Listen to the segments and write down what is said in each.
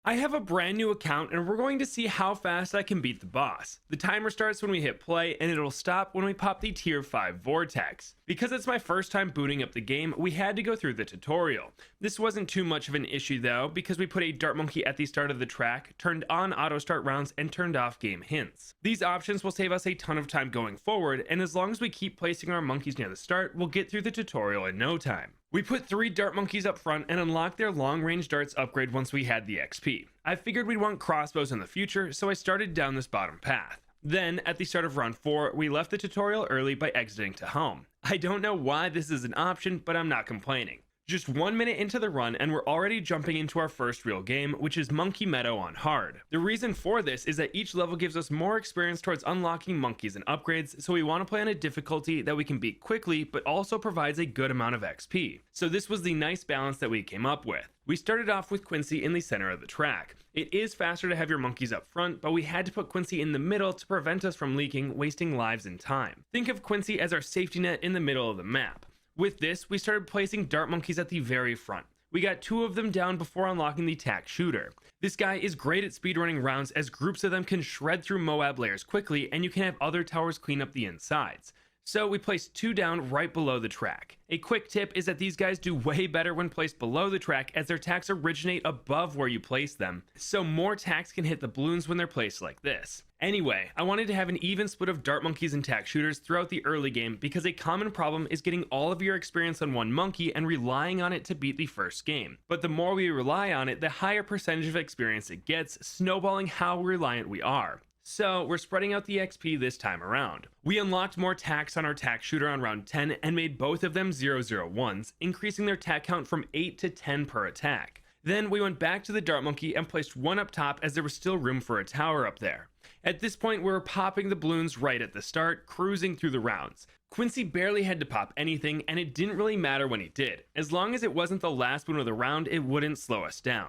I have a brand new account and we're going to see how fast I can beat the boss. The timer starts when we hit play and it'll stop when we pop the tier 5 Vortex. Because it's my first time booting up the game, we had to go through the tutorial. This wasn't too much of an issue though, because we put a dart monkey at the start of the track, turned on auto start rounds, and turned off game hints. These options will save us a ton of time going forward, and as long as we keep placing our monkeys near the start, we'll get through the tutorial in no time. We put 3 dart monkeys up front and unlocked their long range darts upgrade once we had the XP. I figured we'd want crossbows in the future, so I started down this bottom path. Then, at the start of round 4, we left the tutorial early by exiting to home. I don't know why this is an option, but I'm not complaining. Just 1 minute into the run and we're already jumping into our first real game, which is Monkey Meadow on hard. The reason for this is that each level gives us more experience towards unlocking monkeys and upgrades, so we want to play on a difficulty that we can beat quickly but also provides a good amount of XP. So this was the nice balance that we came up with. We started off with Quincy in the center of the track. It is faster to have your monkeys up front, but we had to put Quincy in the middle to prevent us from leaking, wasting lives and time. Think of Quincy as our safety net in the middle of the map. With this, we started placing dart monkeys at the very front. We got 2 of them down before unlocking the tack shooter. This guy is great at speedrunning rounds, as groups of them can shred through Moab layers quickly and you can have other towers clean up the insides. So we placed 2 down right below the track. A quick tip is that these guys do way better when placed below the track, as their tacks originate above where you place them, so more tacks can hit the balloons when they're placed like this. Anyway, I wanted to have an even split of dart monkeys and tack shooters throughout the early game, because a common problem is getting all of your experience on one monkey and relying on it to beat the first game. But the more we rely on it, the higher percentage of experience it gets, snowballing how reliant we are. So we're spreading out the XP this time around. We unlocked more tacks on our tack shooter on round 10 and made both of them 001s, increasing their tack count from 8 to 10 per attack. Then we went back to the dart monkey and placed 1 up top, as there was still room for a tower up there. At this point, we were popping the balloons right at the start, cruising through the rounds. Quincy barely had to pop anything, and it didn't really matter when he did. As long as it wasn't the last one of the round, it wouldn't slow us down.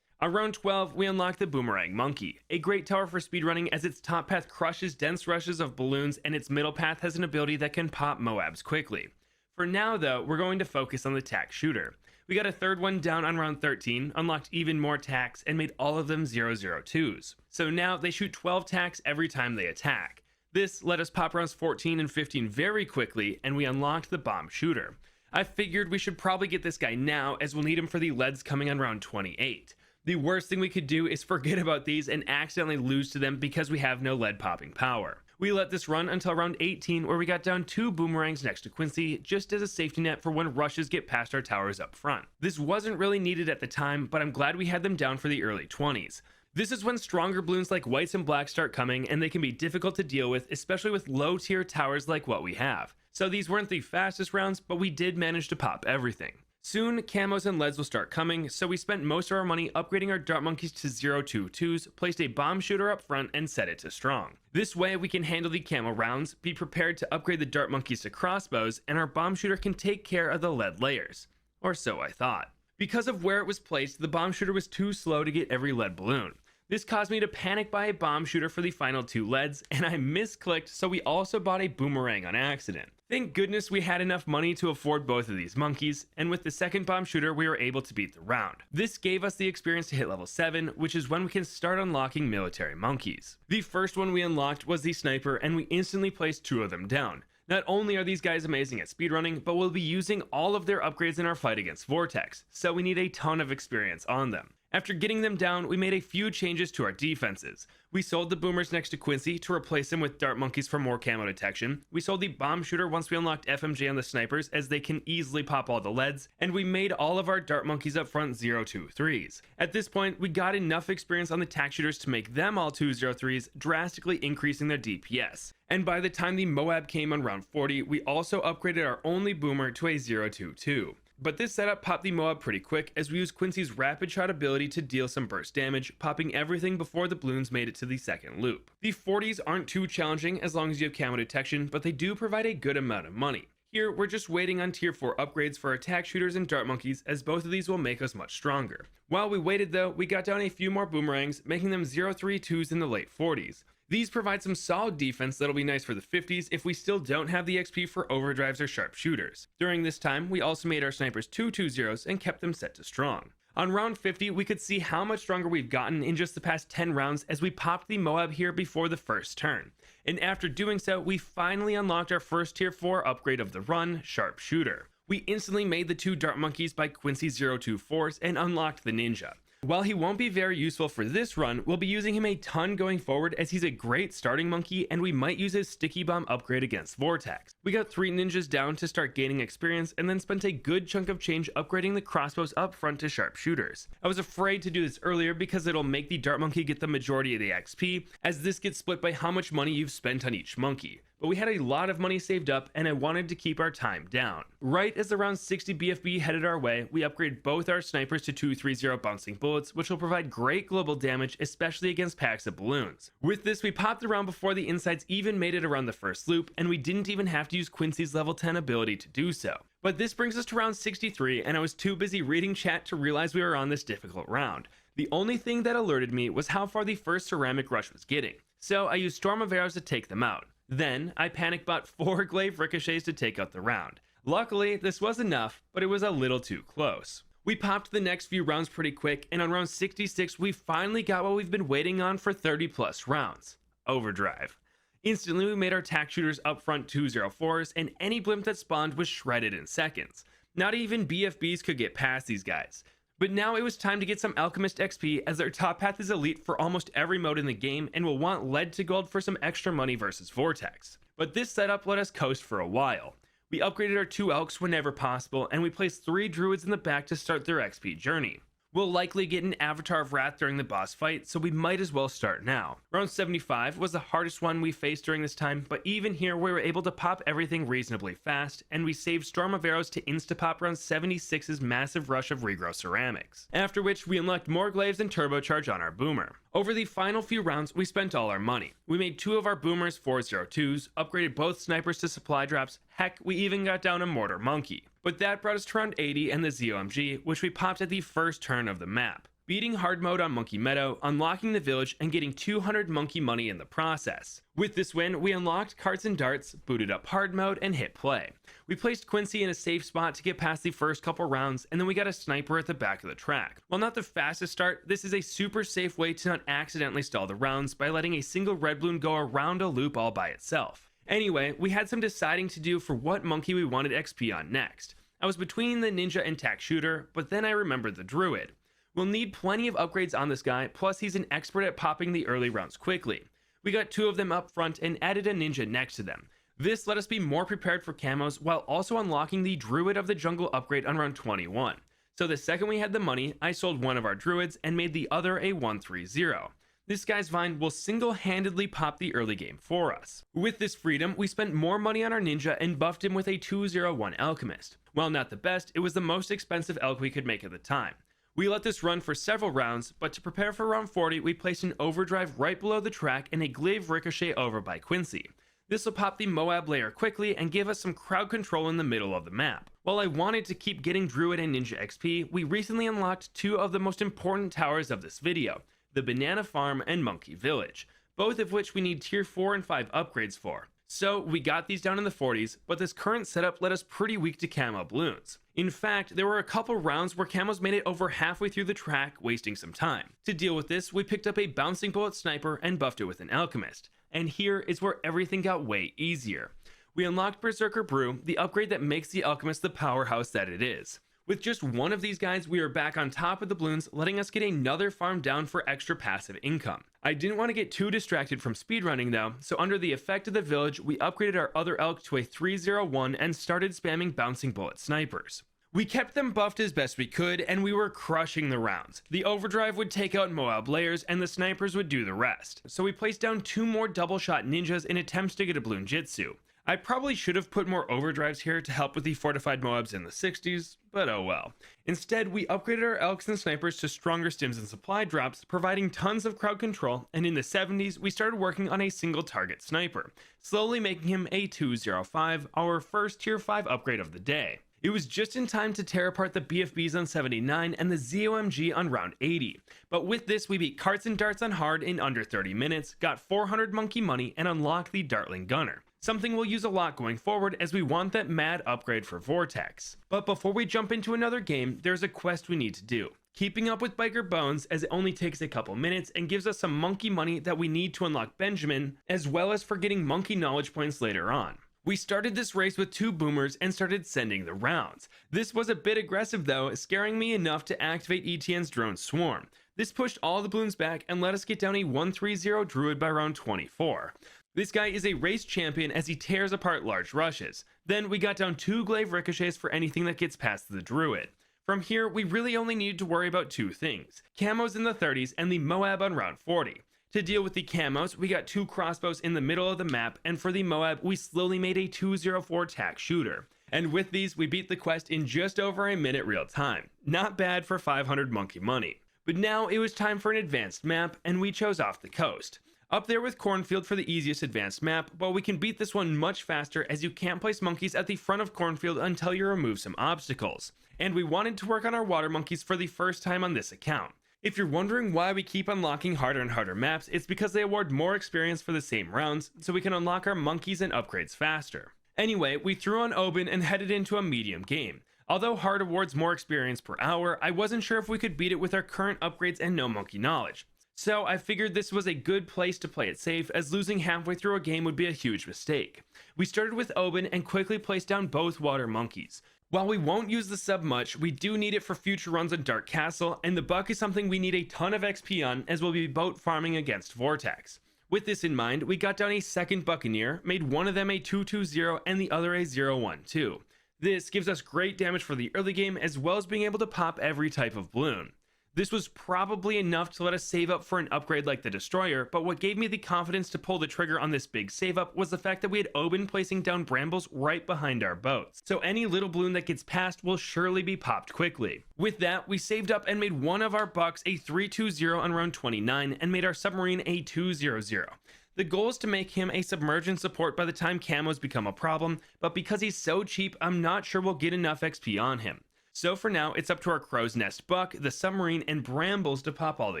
On round 12, we unlocked the Boomerang Monkey, a great tower for speedrunning, as its top path crushes dense rushes of balloons and its middle path has an ability that can pop Moabs quickly. For now though, we're going to focus on the tack shooter. We got a 3rd one down on round 13, unlocked even more tacks, and made all of them 002s. So now they shoot 12 tacks every time they attack. This let us pop rounds 14 and 15 very quickly, and we unlocked the bomb shooter. I figured we should probably get this guy now, as we'll need him for the leads coming on round 28. The worst thing we could do is forget about these and accidentally lose to them because we have no lead popping power. We let this run until round 18, where we got down 2 boomerangs next to Quincy, just as a safety net for when rushes get past our towers up front. This wasn't really needed at the time, but I'm glad we had them down for the early 20s. This is when stronger balloons like whites and blacks start coming, and they can be difficult to deal with, especially with low tier towers like what we have. So these weren't the fastest rounds, but we did manage to pop everything. Soon, camos and leads will start coming, so we spent most of our money upgrading our dart monkeys to 022s, placed a bomb shooter up front, and set it to strong. This way we can handle the camo rounds, be prepared to upgrade the dart monkeys to crossbows, and our bomb shooter can take care of the lead layers. Or so I thought. Because of where it was placed, the bomb shooter was too slow to get every lead balloon. This caused me to panic buy a bomb shooter for the final 2 leads, and I misclicked, so we also bought a boomerang on accident. Thank goodness we had enough money to afford both of these monkeys, and with the second bomb shooter we were able to beat the round. This gave us the experience to hit level 7, which is when we can start unlocking military monkeys. The first one we unlocked was the sniper, and we instantly placed 2 of them down. Not only are these guys amazing at speedrunning, but we'll be using all of their upgrades in our fight against Vortex, so we need a ton of experience on them. After getting them down, we made a few changes to our defenses. We sold the boomers next to Quincy to replace them with dart monkeys for more camo detection. We sold the bomb shooter once we unlocked FMJ on the snipers, as they can easily pop all the leads, and we made all of our dart monkeys up front 023s. At this point, we got enough experience on the tack shooters to make them all 203s, drastically increasing their DPS. And by the time the Moab came on round 40, we also upgraded our only boomer to a 022. But this setup popped the Moab pretty quick, as we used Quincy's rapid shot ability to deal some burst damage, popping everything before the balloons made it to the second loop. The 40s aren't too challenging as long as you have camo detection, but they do provide a good amount of money. Here, we're just waiting on tier 4 upgrades for our attack shooters and dart monkeys, as both of these will make us much stronger. While we waited though, we got down a few more boomerangs, making them 032s in the late 40s. These provide some solid defense that'll be nice for the 50s if we still don't have the XP for overdrives or sharpshooters. During this time, we also made our snipers 220s and kept them set to strong. On round 50, we could see how much stronger we've gotten in just the past 10 rounds as we popped the Moab here before the first turn. And after doing so, we finally unlocked our first tier 4 upgrade of the run, Sharpshooter. We instantly made the 2 dart monkeys by Quincy 024s and unlocked the ninja. While he won't be very useful for this run, we'll be using him a ton going forward as he's a great starting monkey and we might use his sticky bomb upgrade against Vortex. We got 3 ninjas down to start gaining experience and then spent a good chunk of change upgrading the crossbows up front to sharpshooters. I was afraid to do this earlier because it'll make the dart monkey get the majority of the XP, as this gets split by how much money you've spent on each monkey. But we had a lot of money saved up and I wanted to keep our time down. Right as around 60 BFB headed our way, we upgrade both our snipers to 230 bouncing bullets, which will provide great global damage, especially against packs of balloons. With this, we popped the round before the insides even made it around the first loop, and we didn't even have to use Quincy's level 10 ability to do so. But this brings us to round 63, and I was too busy reading chat to realize we were on this difficult round. The only thing that alerted me was how far the first ceramic rush was getting, so I used Storm of Arrows to take them out. Then, I panic bought 4 glaive ricochets to take out the round. Luckily, this was enough, but it was a little too close. We popped the next few rounds pretty quick, and on round 66, we finally got what we've been waiting on for 30 plus rounds. Overdrive. Instantly, we made our tack shooters up front 204s, and any blimp that spawned was shredded in seconds. Not even BFBs could get past these guys. But now it was time to get some Alchemist XP, as their top path is elite for almost every mode in the game and will want lead to gold for some extra money versus Vortex. But this setup let us coast for a while. We upgraded our 2 elks whenever possible, and we placed 3 druids in the back to start their XP journey. We'll likely get an Avatar of Wrath during the boss fight, so we might as well start now. Round 75 was the hardest one we faced during this time, but even here we were able to pop everything reasonably fast, and we saved Storm of Arrows to insta-pop round 76's massive rush of Regrow ceramics. After which, we unlocked more glaives and turbocharge on our boomer. Over the final few rounds, we spent all our money. We made 2 of our boomers 402s, upgraded both snipers to supply drops, heck, we even got down a mortar monkey. But that brought us to round 80 and the ZOMG, which we popped at the first turn of the map, beating hard mode on Monkey Meadow, unlocking the village, and getting 200 monkey money in the process. With this win, we unlocked carts and darts, booted up hard mode, and hit play. We placed Quincy in a safe spot to get past the first couple rounds, and then we got a sniper at the back of the track. While not the fastest start, this is a super safe way to not accidentally stall the rounds by letting a single red balloon go around a loop all by itself. Anyway, we had some deciding to do for what monkey we wanted XP on next. I was between the ninja and tack shooter, but then I remembered the druid. We'll need plenty of upgrades on this guy, plus he's an expert at popping the early rounds quickly. We got 2 of them up front and added a ninja next to them. This let us be more prepared for camos while also unlocking the Druid of the Jungle upgrade on round 21. So the second we had the money, I sold one of our druids and made the other a 130. This guy's vine will single-handedly pop the early game for us. With this freedom, we spent more money on our ninja and buffed him with a 201 alchemist. While not the best, it was the most expensive elk we could make at the time. We let this run for several rounds, but to prepare for round 40, we placed an overdrive right below the track and a glaive ricochet over by Quincy. This will pop the Moab layer quickly and give us some crowd control in the middle of the map. While I wanted to keep getting Druid and Ninja XP, we recently unlocked 2 of the most important towers of this video, the Banana Farm and Monkey Village, both of which we need tier 4 and 5 upgrades for. So we got these down in the 40s, but this current setup led us pretty weak to camo balloons. In fact, there were a couple rounds where camos made it over halfway through the track, wasting some time. To deal with this, we picked up a bouncing bullet sniper and buffed it with an alchemist. And here is where everything got way easier. We unlocked Berserker Brew, the upgrade that makes the alchemist the powerhouse that it is. With just one of these guys, we are back on top of the balloons, letting us get another farm down for extra passive income. I didn't want to get too distracted from speedrunning though, so under the effect of the village, we upgraded our other elk to a 301 and started spamming bouncing bullet snipers. We kept them buffed as best we could, and we were crushing the rounds. The overdrive would take out Moab layers, and the snipers would do the rest. So we placed down 2 more double shot ninjas in attempts to get a bloon jitsu. I probably should have put more overdrives here to help with the fortified Moabs in the 60s, but oh well. Instead, we upgraded our elks and snipers to stronger stims and supply drops, providing tons of crowd control, and in the 70s, we started working on a single target sniper, slowly making him a 205, our first tier 5 upgrade of the day. It was just in time to tear apart the BFBs on 79 and the ZOMG on round 80. But with this, we beat carts and darts on hard in under 30 minutes, got 400 monkey money, and unlocked the Dartling Gunner. Something we'll use a lot going forward as we want that mad upgrade for Vortex. But before we jump into another game, there's a quest we need to do. keeping up with Biker Bones as it only takes a couple minutes and gives us some monkey money that we need to unlock Benjamin, as well as for getting monkey knowledge points later on. We started this race with 2 boomers and started sending the rounds. This was a bit aggressive though, scaring me enough to activate ETN's drone swarm. This pushed all the balloons back and let us get down a 130 druid by round 24. This guy is a race champion as he tears apart large rushes. Then we got down 2 glaive ricochets for anything that gets past the druid. From here, we really only needed to worry about 2 things: camos in the 30s and the Moab on round 40. To deal with the camos, we got 2 crossbows in the middle of the map, and for the Moab, we slowly made a 204 tac shooter. And with these, we beat the quest in just over a minute real time. Not bad for 500 monkey money. But now it was time for an advanced map, and we chose off the coast. Up there with Cornfield for the easiest advanced map, but we can beat this one much faster as you can't place monkeys at the front of Cornfield until you remove some obstacles. And we wanted to work on our water monkeys for the first time on this account. If you're wondering why we keep unlocking harder and harder maps, it's because they award more experience for the same rounds, so we can unlock our monkeys and upgrades faster. Anyway, we threw on Oben and headed into a medium game. Although hard awards more experience per hour, I wasn't sure if we could beat it with our current upgrades and no monkey knowledge. So I figured this was a good place to play it safe, as losing halfway through a game would be a huge mistake. We started with Oben and quickly placed down both water monkeys. While we won't use the sub much, we do need it for future runs on Dark Castle, and the buck is something we need a ton of XP on, as we'll be boat farming against Vortex. With this in mind, we got down a second Buccaneer, made one of them a 220 and the other a 012. This gives us great damage for the early game, as well as being able to pop every type of bloon. This was probably enough to let us save up for an upgrade like the Destroyer, but what gave me the confidence to pull the trigger on this big save up was the fact that we had Oben placing down brambles right behind our boats, so any little bloon that gets past will surely be popped quickly. With that, we saved up and made one of our bucks a 320 on round 29 and made our submarine a 200. The goal is to make him a submergence support by the time camos become a problem, but because he's so cheap, I'm not sure we'll get enough XP on him. So for now, it's up to our Crow's Nest Buck, the Submarine, and Brambles to pop all the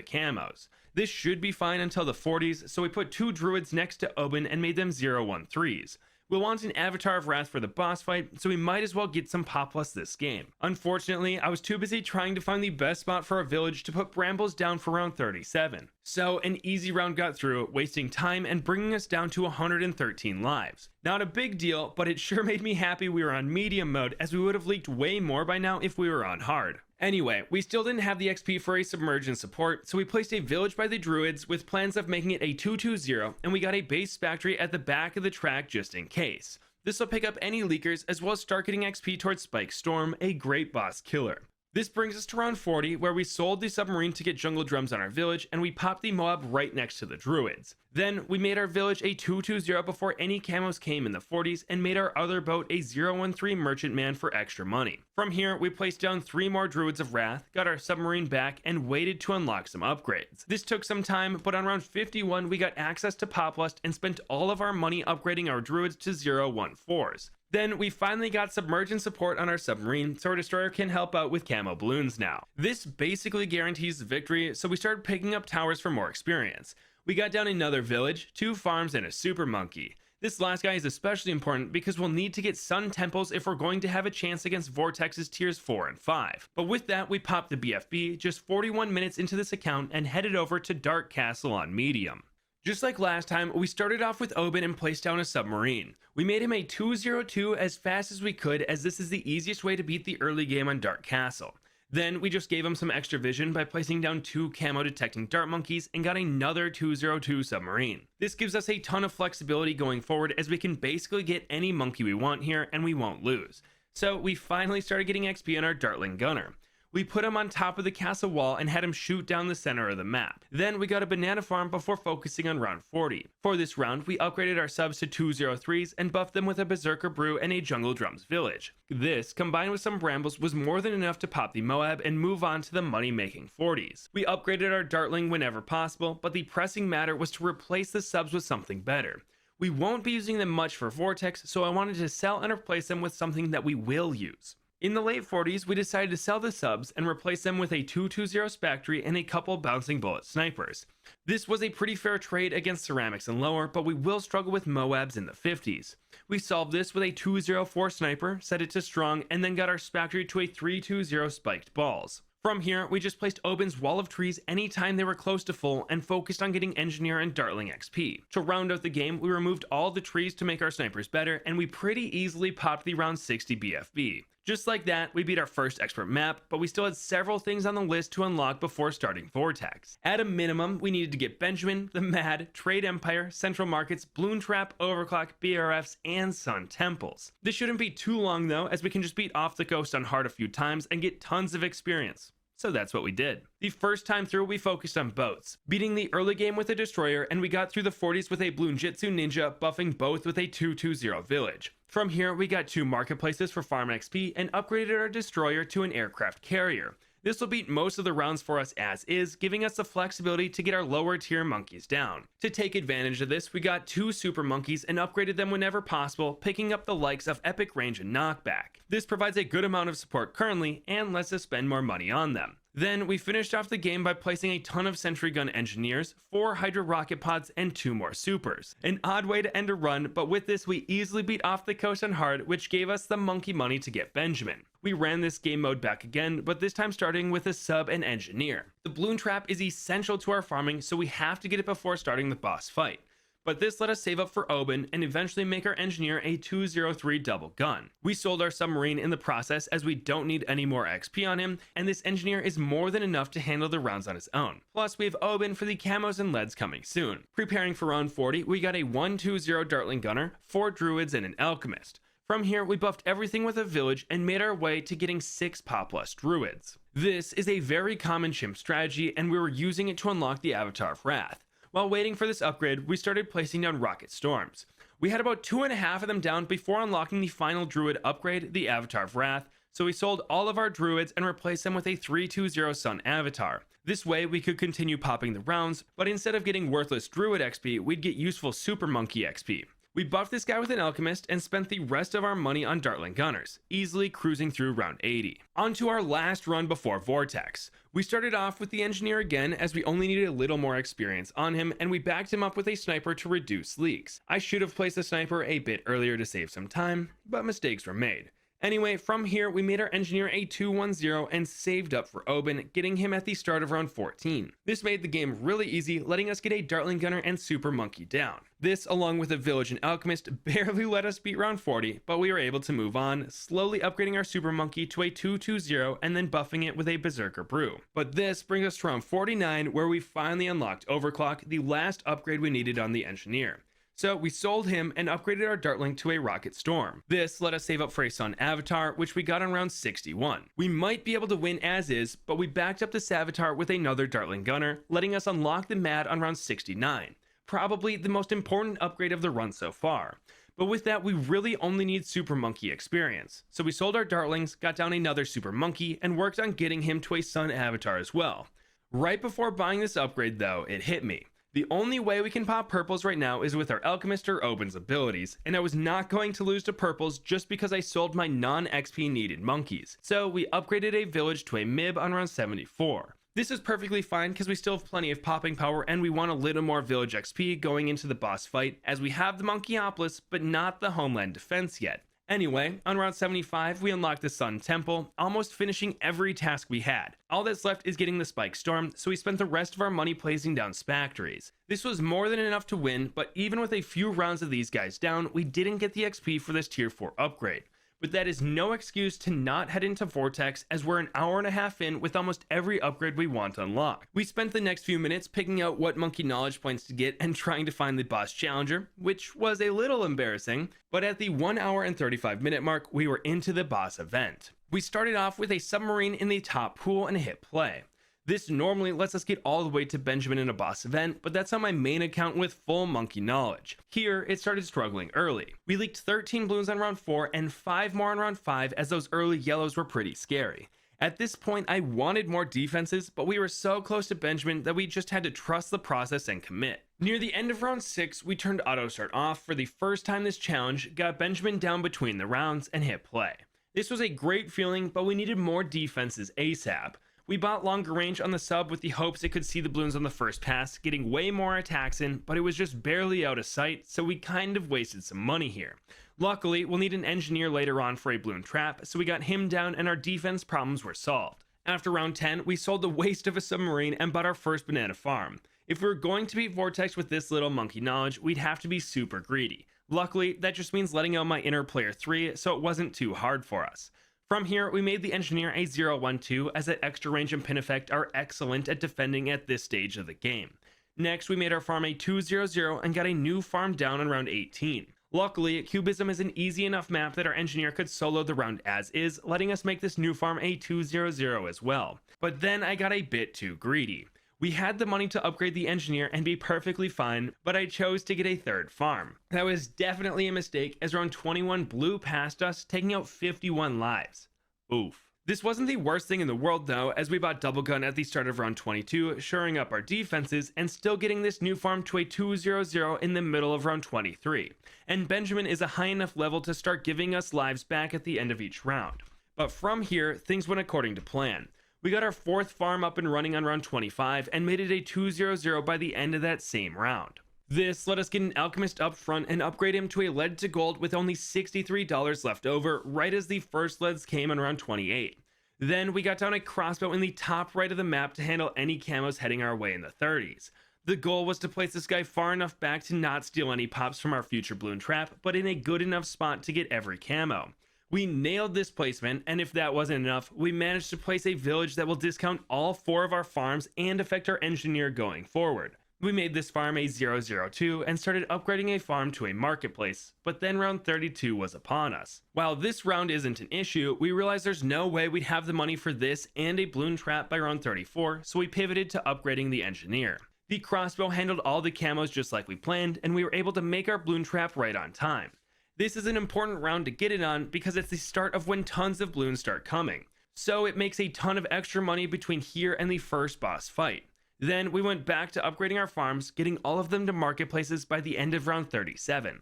camos. This should be fine until the 40s, so we put 2 Druids next to Oben and made them 013s. We'll want an Avatar of Wrath for the boss fight, so we might as well get some pop plus this game. Unfortunately, I was too busy trying to find the best spot for our village to put Brambles down for round 37. So an easy round got through, wasting time and bringing us down to 113 lives. Not a big deal, but it sure made me happy we were on medium mode, as we would have leaked way more by now if we were on hard. Anyway, we still didn't have the XP for a submergence support, so we placed a village by the druids with plans of making it a 220, and we got a base factory at the back of the track just in case. This will pick up any leakers, as well as start getting XP towards Spike Storm, a great boss killer. This brings us to round 40, where we sold the submarine to get jungle drums on our village, and we popped the Moab right next to the druids. Then we made our village a 220 before any camos came in the 40s, and made our other boat a 013 merchantman for extra money. From here, we placed down 3 more druids of wrath, got our submarine back, and waited to unlock some upgrades. This took some time, but on round 51 we got access to Pop Lust and spent all of our money upgrading our druids to 014s. Then we finally got submergence support on our submarine, so our destroyer can help out with camo balloons now. This basically guarantees victory, so we started picking up towers for more experience. We got down another village, 2 farms, and a super monkey. This last guy is especially important because we'll need to get sun temples if we're going to have a chance against Vortex's tiers 4 and 5. But with that, we popped the BFB just 41 minutes into this account and headed over to Dark Castle on medium. Just like last time, we started off with Oben and placed down a submarine. We made him a 202 as fast as we could, as this is the easiest way to beat the early game on Dark Castle. Then we just gave him some extra vision by placing down 2 camo detecting dart monkeys and got another 202 submarine. This gives us a ton of flexibility going forward, as we can basically get any monkey we want here and we won't lose. So we finally started getting XP on our Dartling Gunner. We put him on top of the castle wall and had him shoot down the center of the map. Then we got a banana farm before focusing on round 40. For this round, we upgraded our subs to 203s and buffed them with a Berserker Brew and a Jungle Drums village. This, combined with some brambles, was more than enough to pop the Moab and move on to the money-making 40s. We upgraded our Dartling whenever possible, but the pressing matter was to replace the subs with something better. We won't be using them much for Vortex, so I wanted to sell and replace them with something that we will use. In the late 40s, we decided to sell the subs and replace them with a 220 Spectre and a couple bouncing bullet snipers. This was a pretty fair trade against ceramics and lower, but we will struggle with Moabs in the 50s. We solved this with a 204 sniper, set it to strong, and then got our Spectre to a 320 spiked balls. From here, we just placed Hbom's wall of trees anytime they were close to full and focused on getting engineer and dartling XP. To round out the game, we removed all the trees to make our snipers better, and we pretty easily popped the round 60 BFB. Just like that, we beat our first expert map, but we still had several things on the list to unlock before starting Vortex. At a minimum, we needed to get Benjamin, the Mad, Trade Empire, Central Markets, Bloon Trap, Overclock, BRFs, and Sun Temples. This shouldn't be too long though, as we can just beat Off the Coast on hard a few times and get tons of experience. So that's what we did. The first time through, we focused on boats, beating the early game with a destroyer, and we got through the 40s with a Bloon Jitsu Ninja, buffing both with a 220 village. From here, we got 2 marketplaces for farm XP and upgraded our destroyer to an aircraft carrier. This will beat most of the rounds for us as is, giving us the flexibility to get our lower tier monkeys down. To take advantage of this, we got 2 super monkeys and upgraded them whenever possible, picking up the likes of epic range and knockback. This provides a good amount of support currently and lets us spend more money on them. Then we finished off the game by placing a ton of sentry gun engineers, 4 hydro rocket pods, and 2 more supers. An odd way to end a run, but with this we easily beat Off the Coast on hard, which gave us the monkey money to get Benjamin. We ran this game mode back again, but this time starting with a sub and engineer. The Bloon Trap is essential to our farming, so we have to get it before starting the boss fight. But this let us save up for Hbomb and eventually make our engineer a 203 double gun. We sold our submarine in the process as we don't need any more XP on him, and this engineer is more than enough to handle the rounds on his own. Plus we have Hbomb for the camos and leads coming soon. Preparing for round 40, we got a 120 Dartling Gunner, 4 druids, and an alchemist. From here, we buffed everything with a village and made our way to getting 6 Populus druids. This is a very common chimp strategy, and we were using it to unlock the Avatar of Wrath. While waiting for this upgrade, we started placing down rocket storms. We had about 2.5 of them down before unlocking the final druid upgrade, the Avatar of Wrath, so we sold all of our druids and replaced them with a 320 Sun Avatar. This way we could continue popping the rounds, but instead of getting worthless druid XP, we'd get useful super monkey XP. We buffed this guy with an alchemist and spent the rest of our money on Dartling Gunners, easily cruising through round 80. On to our last run before Vortex. We started off with the engineer again as we only needed a little more experience on him, and we backed him up with a sniper to reduce leaks. I should have placed the sniper a bit earlier to save some time, but mistakes were made. Anyway, from here, we made our engineer a 210 and saved up for Hbomb, getting him at the start of round 14. This made the game really easy, letting us get a Dartling Gunner and Super Monkey down. This, along with a Village and Alchemist, barely let us beat round 40, but we were able to move on, slowly upgrading our Super Monkey to a 220 and then buffing it with a Berserker Brew. But this brings us to round 49, where we finally unlocked Overclock, the last upgrade we needed on the engineer. So we sold him and upgraded our Dartling to a Rocket Storm. This let us save up for a Sun Avatar, which we got on round 61. We might be able to win as is, but we backed up this Avatar with another Dartling Gunner, letting us unlock the Mad on round 69. Probably the most important upgrade of the run so far. But with that, we really only need Super Monkey experience. So we sold our Dartlings, got down another Super Monkey, and worked on getting him to a Sun Avatar as well. Right before buying this upgrade though, it hit me. The only way we can pop purples right now is with our Alchemist or Hbomb's abilities, and I was not going to lose to purples just because I sold my non-XP needed monkeys. So we upgraded a village to a Mib on round 74. This is perfectly fine because we still have plenty of popping power and we want a little more village XP going into the boss fight, as we have the Monkeyopolis but not the Homeland Defense yet. Anyway, on round 75, we unlocked the Sun Temple, almost finishing every task we had. All that's left is getting the Spike Storm, so we spent the rest of our money placing down Spactories. This was more than enough to win, but even with a few rounds of these guys down, we didn't get the XP for this tier 4 upgrade. But that is no excuse to not head into Vortex, as we're an hour and a half in with almost every upgrade we want to unlock. We spent the next few minutes picking out what monkey knowledge points to get and trying to find the boss challenger, which was a little embarrassing, but at the 1 hour and 35 minute mark, we were into the boss event. We started off with a submarine in the top pool and hit play. This normally lets us get all the way to Benjamin in a boss event, but that's on my main account with full monkey knowledge. Here, it started struggling early. We leaked 13 balloons on round 4 and 5 more on round 5, as those early yellows were pretty scary. At this point, I wanted more defenses, but we were so close to Benjamin that we just had to trust the process and commit. Near the end of round 6, we turned auto start off for the first time this challenge, got Benjamin down between the rounds, and hit play. This was a great feeling, but we needed more defenses ASAP. We bought longer range on the sub with the hopes it could see the balloons on the first pass, getting way more attacks in, but it was just barely out of sight, so we kind of wasted some money here. Luckily, we'll need an engineer later on for a Bloon Trap, so we got him down and our defense problems were solved. After round 10, we sold the waste of a submarine and bought our first banana farm. If we were going to beat Vortex with this little monkey knowledge, we'd have to be super greedy. Luckily, that just means letting out my inner player 3, so it wasn't too hard for us. From here, we made the engineer a 0-1-2, as that extra range and pin effect are excellent at defending at this stage of the game. Next, we made our farm a 2-0-0 and got a new farm down on round 18. Luckily, Cubism is an easy enough map that our engineer could solo the round as is, letting us make this new farm a 2-0-0 as well. But then I got a bit too greedy. We had the money to upgrade the engineer and be perfectly fine, but I chose to get a third farm. That was definitely a mistake, as round 21 blew past us, taking out 51 lives. Oof. This wasn't the worst thing in the world though, as we bought double gun at the start of round 22, shoring up our defenses and still getting this new farm to a 2-0-0 in the middle of round 23. And Benjamin is a high enough level to start giving us lives back at the end of each round. But from here, things went according to plan. We got our fourth farm up and running on round 25 and made it a 2-0-0 by the end of that same round. This let us get an alchemist up front and upgrade him to a lead to gold with only $63 left over, right as the first leads came on round 28. Then we got down a crossbow in the top right of the map to handle any camos heading our way in the 30s. The goal was to place this guy far enough back to not steal any pops from our future bloon trap, but in a good enough spot to get every camo. We nailed this placement, and if that wasn't enough, we managed to place a village that will discount all 4 of our farms and affect our engineer going forward. We made this farm a 0-0-2 and started upgrading a farm to a marketplace, but then round 32 was upon us. While this round isn't an issue, we realized there's no way we'd have the money for this and a bloon trap by round 34, so we pivoted to upgrading the engineer. The crossbow handled all the camos just like we planned, and we were able to make our bloon trap right on time. This is an important round to get it on because it's the start of when tons of bloons start coming, so it makes a ton of extra money between here and the first boss fight. Then we went back to upgrading our farms, getting all of them to marketplaces by the end of round 37.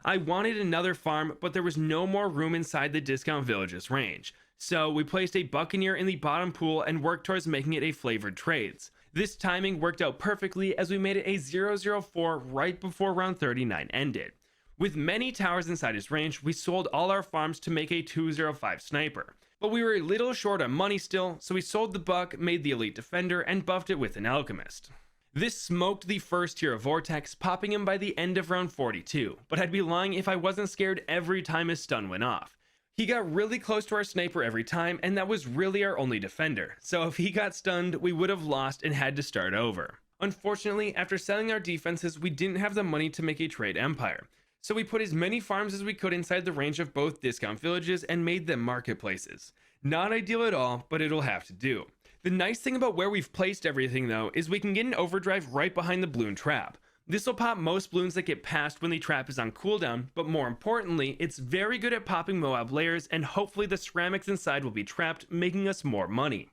I wanted another farm, but there was no more room inside the discount village's range, so we placed a buccaneer in the bottom pool and worked towards making it a flavored trades. This timing worked out perfectly as we made it a 0-0-4 right before round 39 ended. With many towers inside his range, we sold all our farms to make a 2-0-5 sniper. But we were a little short on money still, so we sold the buck, made the elite defender, and buffed it with an alchemist. This smoked the first tier of Vortex, popping him by the end of round 42, but I'd be lying if I wasn't scared every time his stun went off. He got really close to our sniper every time, and that was really our only defender, so if he got stunned, we would have lost and had to start over. Unfortunately, after selling our defenses, we didn't have the money to make a trade empire. So we put as many farms as we could inside the range of both discount villages and made them marketplaces. Not ideal at all, but it'll have to do. The nice thing about where we've placed everything though is we can get an overdrive right behind the bloon trap. This will pop most bloons that get passed when the trap is on cooldown, but more importantly, it's very good at popping Moab layers, and hopefully the ceramics inside will be trapped, making us more money.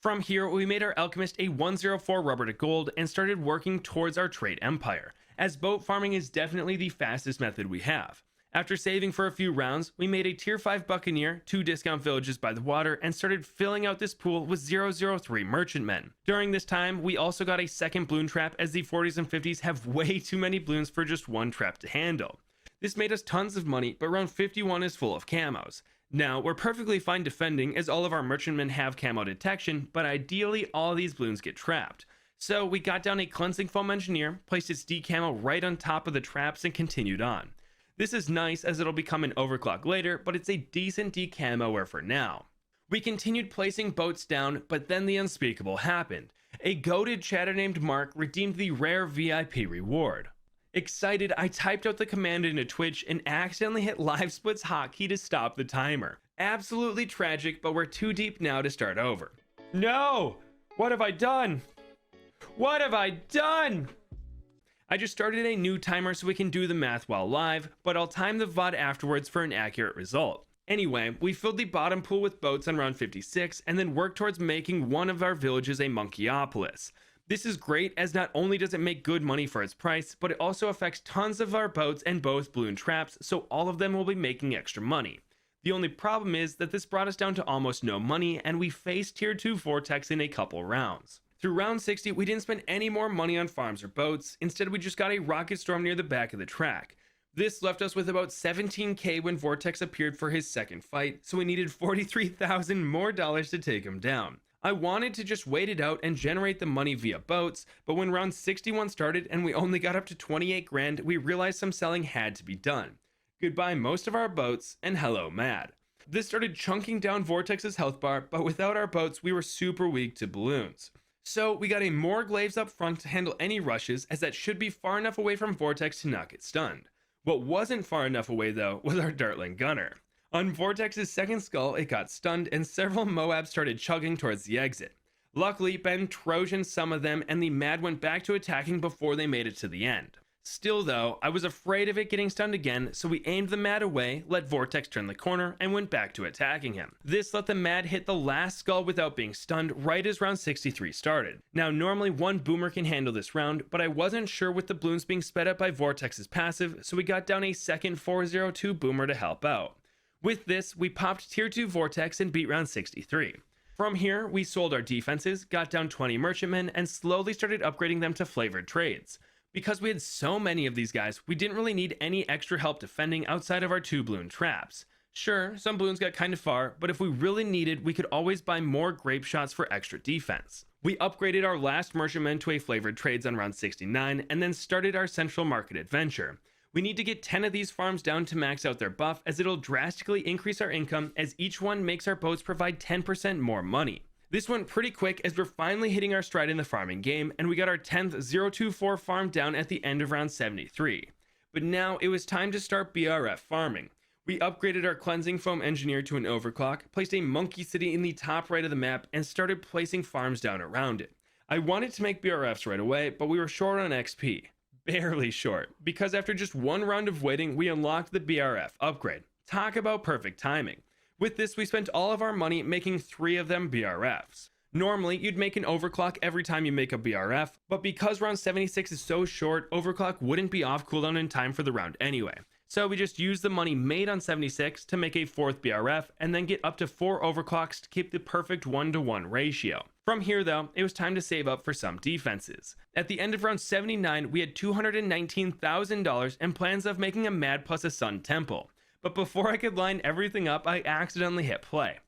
From here, we made our alchemist a 104 rubber to gold and started working towards our trade empire, as boat farming is definitely the fastest method we have. After saving for a few rounds, we made a tier 5 buccaneer, 2 discount villages by the water, and started filling out this pool with 003 merchantmen. During this time, we also got a second bloon trap, as the 40s and 50s have way too many bloons for just one trap to handle. This made us tons of money, but round 51 is full of camos. Now, we're perfectly fine defending as all of our merchantmen have camo detection, but ideally all these bloons get trapped. So we got down a cleansing foam engineer, placed its decamo right on top of the traps, and continued on. This is nice as it'll become an overclock later, but it's a decent decamoer for now. We continued placing boats down, but then the unspeakable happened. A goated chatter named Mark redeemed the rare VIP reward. Excited, I typed out the command into Twitch and accidentally hit live splits hotkey to stop the timer. Absolutely tragic, but we're too deep now to start over. No! What have I done? What have I done? I just started a new timer so we can do the math while live, but I'll time the VOD afterwards for an accurate result. Anyway, we filled the bottom pool with boats on round 56 and then worked towards making one of our villages a Monkeyopolis. This is great as not only does it make good money for its price, but it also affects tons of our boats and both bloon traps, so all of them will be making extra money. The only problem is that this brought us down to almost no money, and we faced tier 2 Vortex in a couple rounds. Through round 60, we didn't spend any more money on farms or boats. Instead, we just got a rocket storm near the back of the track. This left us with about 17k when Vortex appeared for his second fight, so we needed $43,000 more to take him down. I wanted to just wait it out and generate the money via boats, but when round 61 started and we only got up to 28 grand, we realized some selling had to be done. Goodbye most of our boats, and hello mad. This started chunking down Vortex's health bar, but without our boats, we were super weak to balloons. So we got a more glaives up front to handle any rushes, as that should be far enough away from Vortex to not get stunned. What wasn't far enough away though was our Dartling gunner. On Vortex's second skull, it got stunned and several Moabs started chugging towards the exit. Luckily, Ben Trojaned some of them and the Mad went back to attacking before they made it to the end. Still though, I was afraid of it getting stunned again, so we aimed the Mad away, let Vortex turn the corner, and went back to attacking him. This let the Mad hit the last skull without being stunned right as round 63 started. Now normally one boomer can handle this round, but I wasn't sure with the balloons being sped up by Vortex's passive, so we got down a second 402 boomer to help out. With this, we popped tier 2 Vortex and beat round 63. From here, we sold our defenses, got down 20 merchantmen, and slowly started upgrading them to flavored trades. Because we had so many of these guys, we didn't really need any extra help defending outside of our 2 balloon traps. Sure, some balloons got kind of far, but if we really needed, we could always buy more grape shots for extra defense. We upgraded our last merchantmen to a flavored trades on round 69, and then started our central market adventure. We need to get 10 of these farms down to max out their buff, as it'll drastically increase our income, as each one makes our boats provide 10% more money. This went pretty quick as we're finally hitting our stride in the farming game, and we got our 10th 024 farm down at the end of round 73. But now it was time to start BRF farming. We upgraded our cleansing foam engineer to an overclock, placed a monkey city in the top right of the map, and started placing farms down around it. I wanted to make BRFs right away, but we were short on XP. Barely short, because after just one round of waiting, we unlocked the BRF upgrade. Talk about perfect timing. With this, we spent all of our money making 3 of them BRFs. Normally, you'd make an overclock every time you make a BRF, but because round 76 is so short, overclock wouldn't be off cooldown in time for the round anyway. So we just used the money made on 76 to make a 4th BRF, and then get up to 4 overclocks to keep the perfect 1-to-1 ratio. From here though, it was time to save up for some defenses. At the end of round 79, we had $219,000 and plans of making a Mad plus a Sun Temple. But before I could line everything up, I accidentally hit play.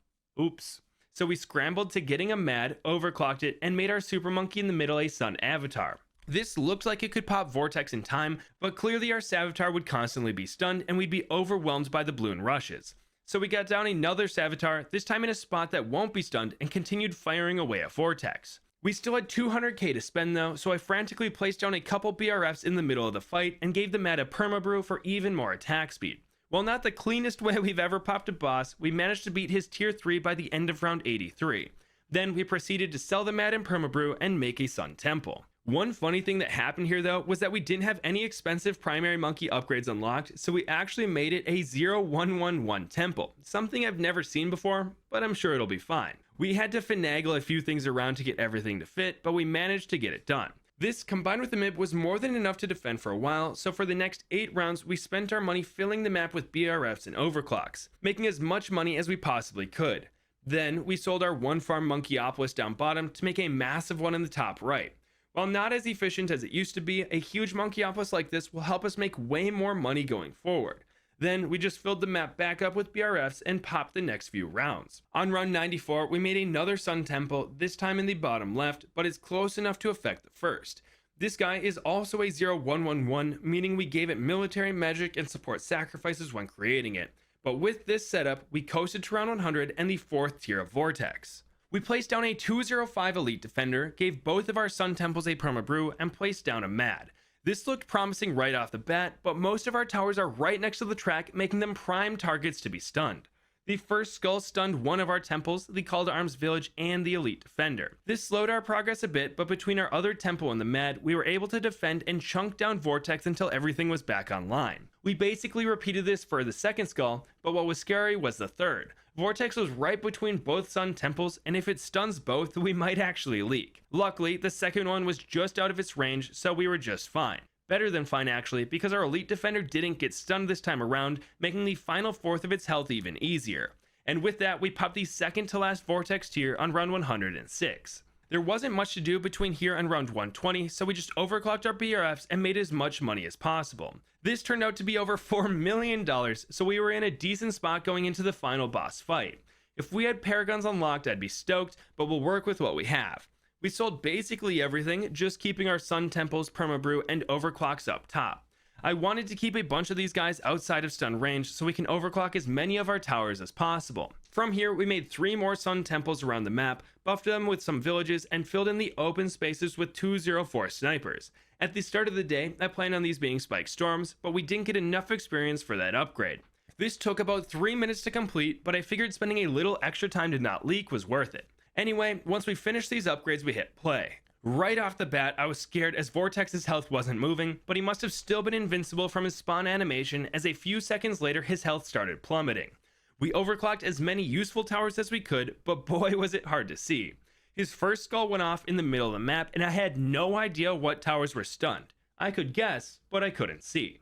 Oops. So we scrambled to getting a Mad, overclocked it, and made our Super Monkey in the middle a Sun avatar. This looked like it could pop Vortex in time, but clearly our Savitar would constantly be stunned and we'd be overwhelmed by the balloon rushes. So we got down another Savitar, this time in a spot that won't be stunned, and continued firing away at Vortex. We still had 200k to spend though, so I frantically placed down a couple BRFs in the middle of the fight and gave the Mad a permabrew for even more attack speed. While not the cleanest way we've ever popped a boss, we managed to beat his tier 3 by the end of round 83. Then we proceeded to sell the Mad in permabrew and make a Sun Temple. One funny thing that happened here though was that we didn't have any expensive primary monkey upgrades unlocked, so we actually made it a 0111 temple, something I've never seen before, but I'm sure it'll be fine. We had to finagle a few things around to get everything to fit, but we managed to get it done. This, combined with the MIB, was more than enough to defend for a while, so for the next 8 rounds, we spent our money filling the map with BRFs and overclocks, making as much money as we possibly could. Then, we sold our 1 farm Monkeyopolis down bottom to make a massive one in the top right. While not as efficient as it used to be, a huge Monkeyopolis like this will help us make way more money going forward. Then we just filled the map back up with BRFs and popped the next few rounds. On round 94, we made another Sun Temple, this time in the bottom left, but it's close enough to affect the first. This guy is also a 0111, meaning we gave it military magic and support sacrifices when creating it. But with this setup, we coasted to round 100 and the 4th tier of Vortex. We placed down a 205 Elite Defender, gave both of our Sun Temples a permabrew, and placed down a Mad. This looked promising right off the bat, but most of our towers are right next to the track, making them prime targets to be stunned. The first skull stunned one of our temples, the Call to Arms Village, and the Elite Defender. This slowed our progress a bit, but between our other temple and the Mad, we were able to defend and chunk down Vortex until everything was back online. We basically repeated this for the second skull, but what was scary was the third. Vortex was right between both Sun Temples, and if it stuns both, we might actually leak. Luckily, the second one was just out of its range, so we were just fine. Better than fine actually, because our Elite Defender didn't get stunned this time around, making the final 4th of its health even easier. And with that, we popped the second to last Vortex tier on round 106. There wasn't much to do between here and round 120, so we just overclocked our BRFs and made as much money as possible. This turned out to be over $4 million, so we were in a decent spot going into the final boss fight. If we had paragons unlocked, I'd be stoked, but we'll work with what we have. We sold basically everything, just keeping our Sun Temples, Permabrew, and Overclocks up top. I wanted to keep a bunch of these guys outside of stun range so we can overclock as many of our towers as possible. From here, we made 3 more Sun Temples around the map, buffed them with some villages, and filled in the open spaces with 204 snipers. At the start of the day, I planned on these being Spike Storms, but we didn't get enough experience for that upgrade. This took about 3 minutes to complete, but I figured spending a little extra time to not leak was worth it. Anyway, once we finished these upgrades, we hit play. Right off the bat, I was scared as Vortex's health wasn't moving, but he must have still been invincible from his spawn animation as a few seconds later his health started plummeting. We overclocked as many useful towers as we could, but boy was it hard to see. His first skull went off in the middle of the map and I had no idea what towers were stunned. I could guess, but I couldn't see.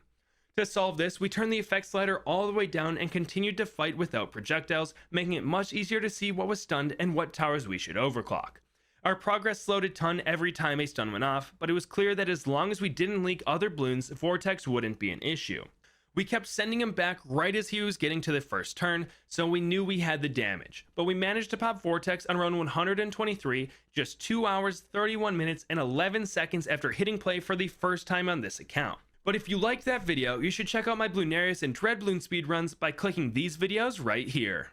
To solve this, we turned the effects slider all the way down and continued to fight without projectiles, making it much easier to see what was stunned and what towers we should overclock. Our progress slowed a ton every time a stun went off, but it was clear that as long as we didn't leak other bloons, Vortex wouldn't be an issue. We kept sending him back right as he was getting to the first turn, so we knew we had the damage. But we managed to pop Vortex on round 123, just 2 hours, 31 minutes, and 11 seconds after hitting play for the first time on this account. But if you liked that video, you should check out my Bloonarius and Dread Bloon speedruns by clicking these videos right here.